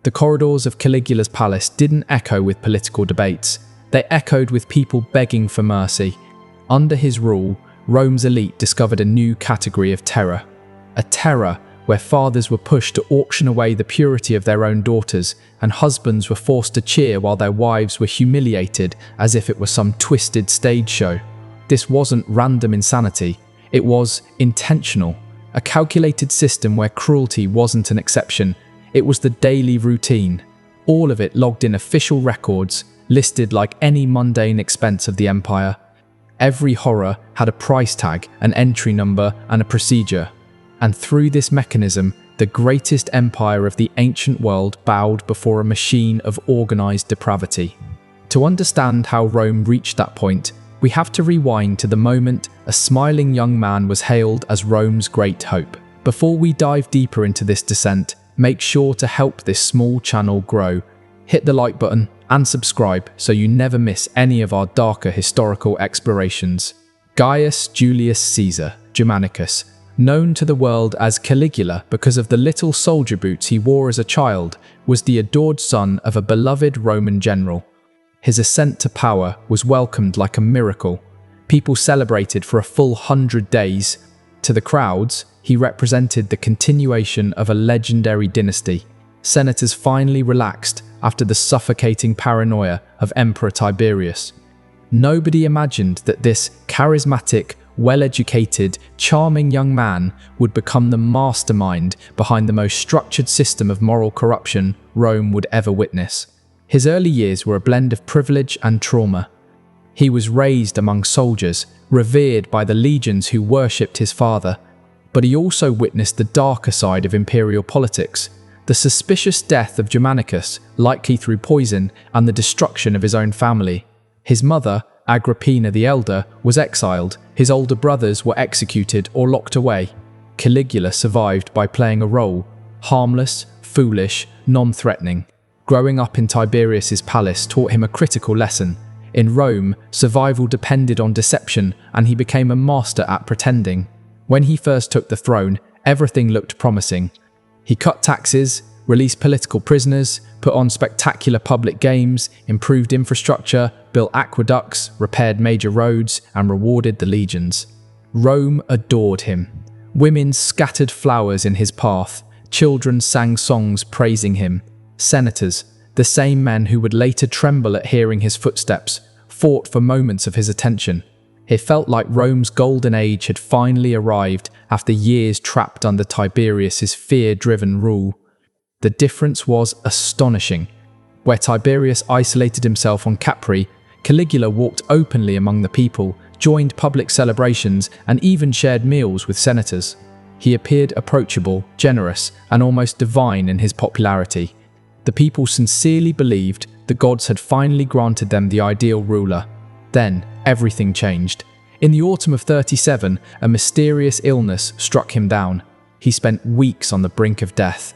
The corridors of Caligula's palace didn't echo with political debates. They echoed with people begging for mercy. Under his rule, Rome's elite discovered a new category of terror. A terror where fathers were pushed to auction away the purity of their own daughters, and husbands were forced to cheer while their wives were humiliated as if it were some twisted stage show. This wasn't random insanity, it was intentional. A calculated system where cruelty wasn't an exception, it was the daily routine. All of it logged in official records, listed like any mundane expense of the empire. Every horror had a price tag, an entry number, and a procedure. And through this mechanism, the greatest empire of the ancient world bowed before a machine of organized depravity. To understand how Rome reached that point, we have to rewind to the moment a smiling young man was hailed as Rome's great hope. Before we dive deeper into this descent, make sure to help this small channel grow. Hit the like button and subscribe so you never miss any of our darker historical explorations. Gaius Julius Caesar Germanicus, known to the world as Caligula because of the little soldier boots he wore as a child, was the adored son of a beloved Roman general. His ascent to power was welcomed like a miracle. People celebrated for a full 100 days. To the crowds, he represented the continuation of a legendary dynasty. Senators finally relaxed after the suffocating paranoia of Emperor Tiberius. Nobody imagined that this charismatic, well-educated, charming young man would become the mastermind behind the most structured system of moral corruption Rome would ever witness. His early years were a blend of privilege and trauma. He was raised among soldiers, revered by the legions who worshipped his father, but he also witnessed the darker side of imperial politics, the suspicious death of Germanicus, likely through poison, and the destruction of his own family. His mother, Agrippina the Elder, was exiled. His older brothers were executed or locked away. Caligula survived by playing a role, harmless, foolish, non-threatening. Growing up in Tiberius's palace taught him a critical lesson. In Rome, survival depended on deception, and he became a master at pretending. When he first took the throne, everything looked promising. He cut taxes, released political prisoners, put on spectacular public games, improved infrastructure, built aqueducts, repaired major roads, and rewarded the legions. Rome adored him. Women scattered flowers in his path. Children sang songs praising him. Senators, the same men who would later tremble at hearing his footsteps, fought for moments of his attention. It felt like Rome's golden age had finally arrived after years trapped under Tiberius's fear-driven rule. The difference was astonishing. Where Tiberius isolated himself on Capri, Caligula walked openly among the people, joined public celebrations, and even shared meals with senators. He appeared approachable, generous, and almost divine in his popularity. The people sincerely believed the gods had finally granted them the ideal ruler. Then, everything changed. In the autumn of 37, a mysterious illness struck him down. He spent weeks on the brink of death.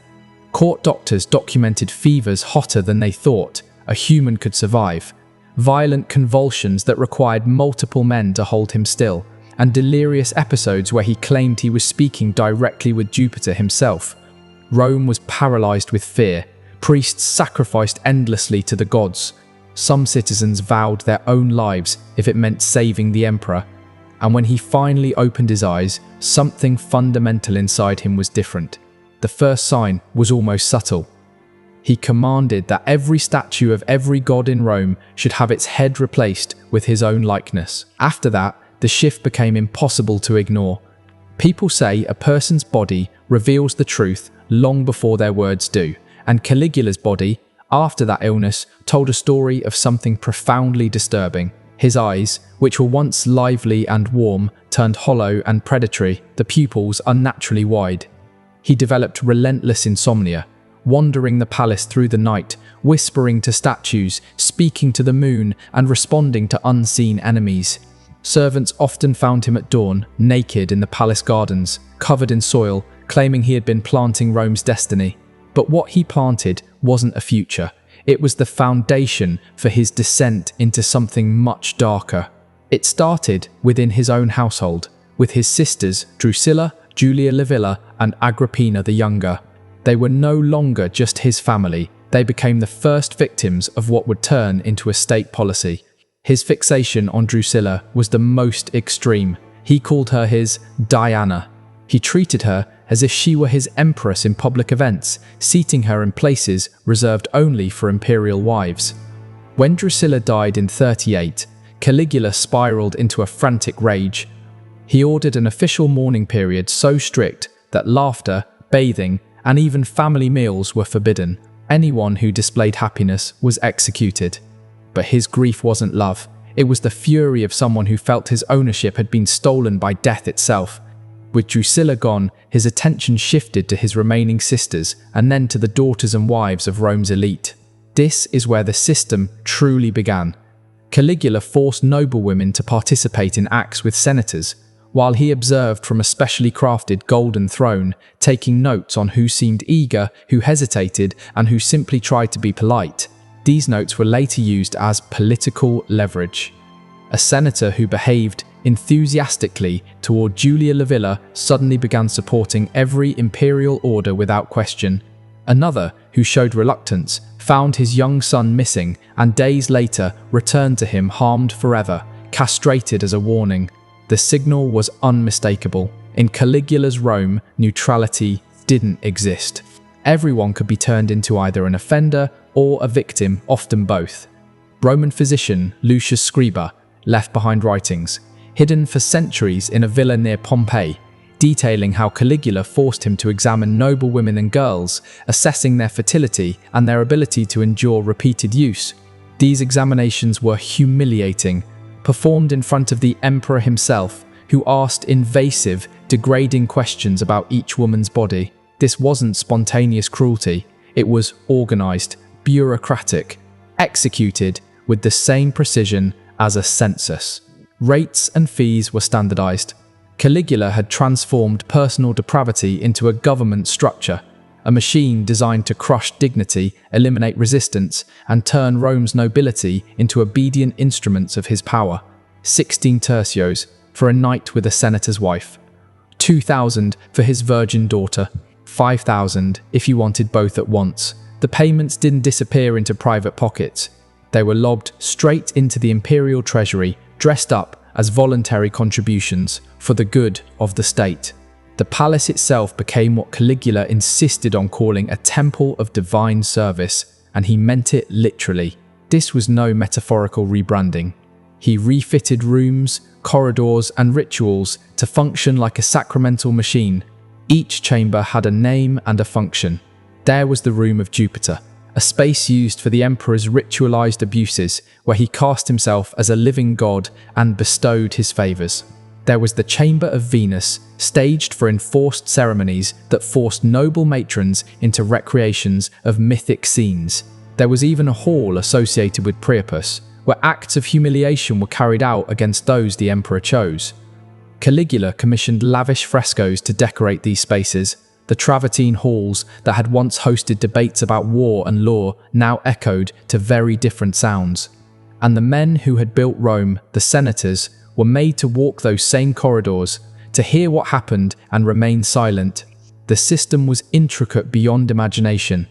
Court doctors documented fevers hotter than they thought a human could survive, violent convulsions that required multiple men to hold him still, and delirious episodes where he claimed he was speaking directly with Jupiter himself. Rome was paralyzed with fear. Priests sacrificed endlessly to the gods. Some citizens vowed their own lives if it meant saving the emperor. And when he finally opened his eyes, something fundamental inside him was different. The first sign was almost subtle. He commanded that every statue of every god in Rome should have its head replaced with his own likeness. After that, the shift became impossible to ignore. People say a person's body reveals the truth long before their words do, and Caligula's body, after that illness, told a story of something profoundly disturbing. His eyes, which were once lively and warm, turned hollow and predatory, the pupils unnaturally wide. He developed relentless insomnia, wandering the palace through the night, whispering to statues, speaking to the moon, and responding to unseen enemies. Servants often found him at dawn, naked in the palace gardens, covered in soil, claiming he had been planting Rome's destiny. But what he planted wasn't a future. It was the foundation for his descent into something much darker. It started within his own household, with his sisters Drusilla, Julia Livilla, and Agrippina the Younger. They were no longer just his family. They became the first victims of what would turn into a state policy. His fixation on Drusilla was the most extreme. He called her his Diana. He treated her as if she were his empress in public events, seating her in places reserved only for imperial wives. When Drusilla died in 38, Caligula spiraled into a frantic rage. He ordered an official mourning period so strict that laughter, bathing, and even family meals were forbidden. Anyone who displayed happiness was executed. But his grief wasn't love. It was the fury of someone who felt his ownership had been stolen by death itself. With Drusilla gone, his attention shifted to his remaining sisters and then to the daughters and wives of Rome's elite. This is where the system truly began. Caligula forced noblewomen to participate in acts with senators, while he observed from a specially crafted golden throne, taking notes on who seemed eager, who hesitated, and who simply tried to be polite. These notes were later used as political leverage. A senator who behaved enthusiastically toward Julia Livilla suddenly began supporting every imperial order without question. Another, who showed reluctance, found his young son missing and days later returned to him harmed forever, castrated as a warning. The signal was unmistakable. In Caligula's Rome, neutrality didn't exist. Everyone could be turned into either an offender or a victim, often both. Roman physician Lucius Scriba left behind writings, hidden for centuries in a villa near Pompeii, detailing how Caligula forced him to examine noble women and girls, assessing their fertility and their ability to endure repeated use. These examinations were humiliating, performed in front of the emperor himself, who asked invasive, degrading questions about each woman's body. This wasn't spontaneous cruelty, it was organized, bureaucratic, executed with the same precision as a census. Rates and fees were standardized. Caligula had transformed personal depravity into a government structure, a machine designed to crush dignity, eliminate resistance, and turn Rome's nobility into obedient instruments of his power. 16 tertios for a knight with a senator's wife, 2,000 for his virgin daughter, 5,000 if you wanted both at once. The payments didn't disappear into private pockets. They were lobbed straight into the imperial treasury, dressed up as voluntary contributions for the good of the state. The palace itself became what Caligula insisted on calling a temple of divine service, and he meant it literally. This was no metaphorical rebranding. He refitted rooms, corridors, and rituals to function like a sacramental machine. Each chamber had a name and a function. There was the room of Jupiter, a space used for the emperor's ritualized abuses, where he cast himself as a living god and bestowed his favors. There was the chamber of Venus, staged for enforced ceremonies that forced noble matrons into recreations of mythic scenes. There was even a hall associated with Priapus, where acts of humiliation were carried out against those the emperor chose. Caligula commissioned lavish frescoes to decorate these spaces. The travertine halls that had once hosted debates about war and law now echoed to very different sounds. And the men who had built Rome, the senators, were made to walk those same corridors, to hear what happened and remain silent. The system was intricate beyond imagination.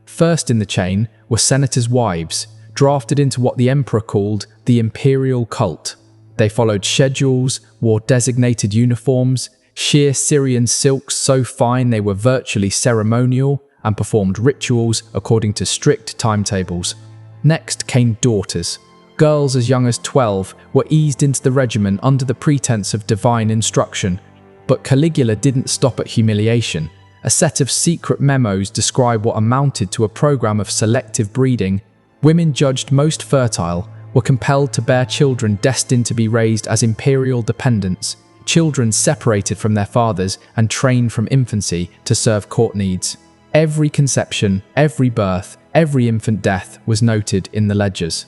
First in the chain were senators' wives, drafted into what the emperor called the imperial cult. They followed schedules, wore designated uniforms, sheer Syrian silks so fine they were virtually ceremonial, and performed rituals according to strict timetables. Next came daughters. Girls as young as 12 were eased into the regimen under the pretense of divine instruction. But Caligula didn't stop at humiliation. A set of secret memos describe what amounted to a program of selective breeding. Women judged most fertile were compelled to bear children destined to be raised as imperial dependents, children separated from their fathers and trained from infancy to serve court needs. Every conception, every birth, every infant death was noted in the ledgers.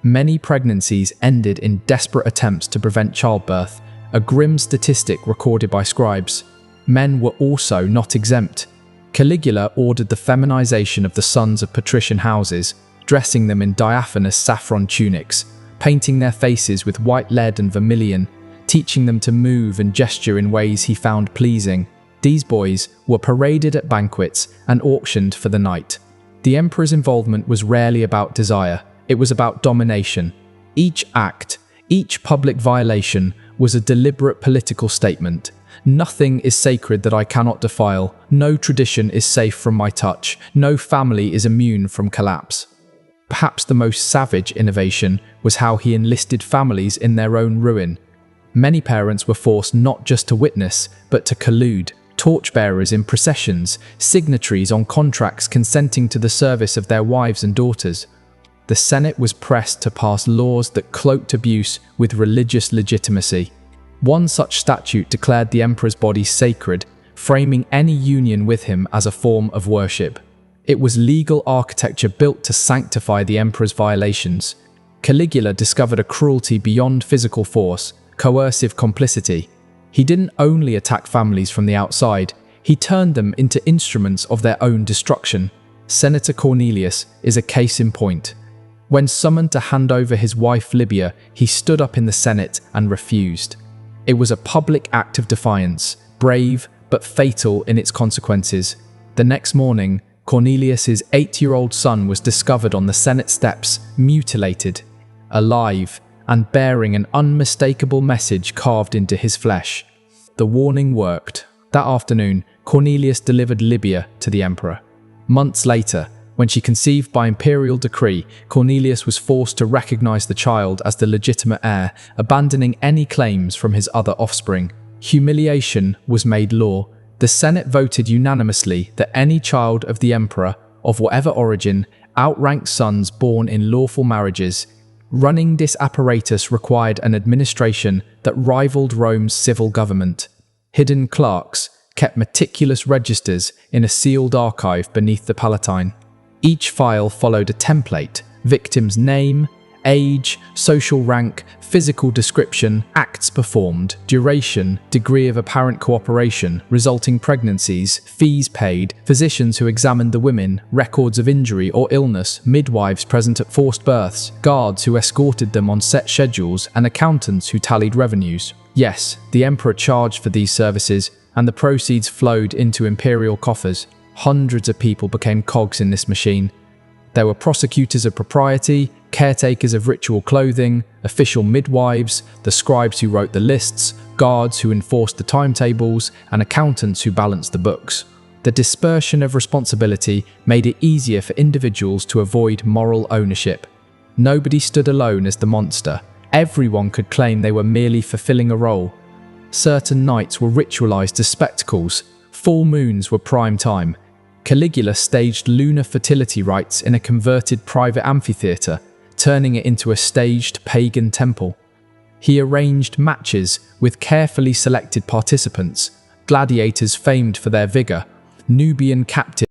Many pregnancies ended in desperate attempts to prevent childbirth, a grim statistic recorded by scribes. Men were also not exempt. Caligula ordered the feminization of the sons of patrician houses, dressing them in diaphanous saffron tunics, painting their faces with white lead and vermilion, teaching them to move and gesture in ways he found pleasing. These boys were paraded at banquets and auctioned for the night. The emperor's involvement was rarely about desire, it was about domination. Each act, each public violation was a deliberate political statement. Nothing is sacred that I cannot defile, no tradition is safe from my touch, no family is immune from collapse. Perhaps the most savage innovation was how he enlisted families in their own ruin. Many parents were forced not just to witness, but to collude. Torchbearers in processions, signatories on contracts consenting to the service of their wives and daughters. The Senate was pressed to pass laws that cloaked abuse with religious legitimacy. One such statute declared the emperor's body sacred, framing any union with him as a form of worship. It was legal architecture built to sanctify the emperor's violations. Caligula discovered a cruelty beyond physical force, coercive complicity. He didn't only attack families from the outside, he turned them into instruments of their own destruction. Senator Cornelius is a case in point. When summoned to hand over his wife Libya, he stood up in the Senate and refused. It was a public act of defiance, brave but fatal in its consequences. The next morning, Cornelius's 8-year-old son was discovered on the Senate steps, mutilated, alive, and bearing an unmistakable message carved into his flesh. The warning worked. That afternoon, Cornelius delivered Libya to the emperor. Months later, when she conceived by imperial decree, Cornelius was forced to recognize the child as the legitimate heir, abandoning any claims from his other offspring. Humiliation was made law. The Senate voted unanimously that any child of the emperor, of whatever origin, outranked sons born in lawful marriages. Running this apparatus required an administration that rivaled Rome's civil government. Hidden clerks kept meticulous registers in a sealed archive beneath the Palatine. Each file followed a template: victim's name, age, social rank, physical description, acts performed, duration, degree of apparent cooperation, resulting pregnancies, fees paid, physicians who examined the women, records of injury or illness, midwives present at forced births, guards who escorted them on set schedules, and accountants who tallied revenues. Yes, the emperor charged for these services, and the proceeds flowed into imperial coffers. Hundreds of people became cogs in this machine. There were prosecutors of propriety, caretakers of ritual clothing, official midwives, the scribes who wrote the lists, guards who enforced the timetables, and accountants who balanced the books. The dispersion of responsibility made it easier for individuals to avoid moral ownership. Nobody stood alone as the monster. Everyone could claim they were merely fulfilling a role. Certain nights were ritualized as spectacles. Full moons were prime time. Caligula staged lunar fertility rites in a converted private amphitheatre, turning it into a staged pagan temple. He arranged matches with carefully selected participants, gladiators famed for their vigour, Nubian captives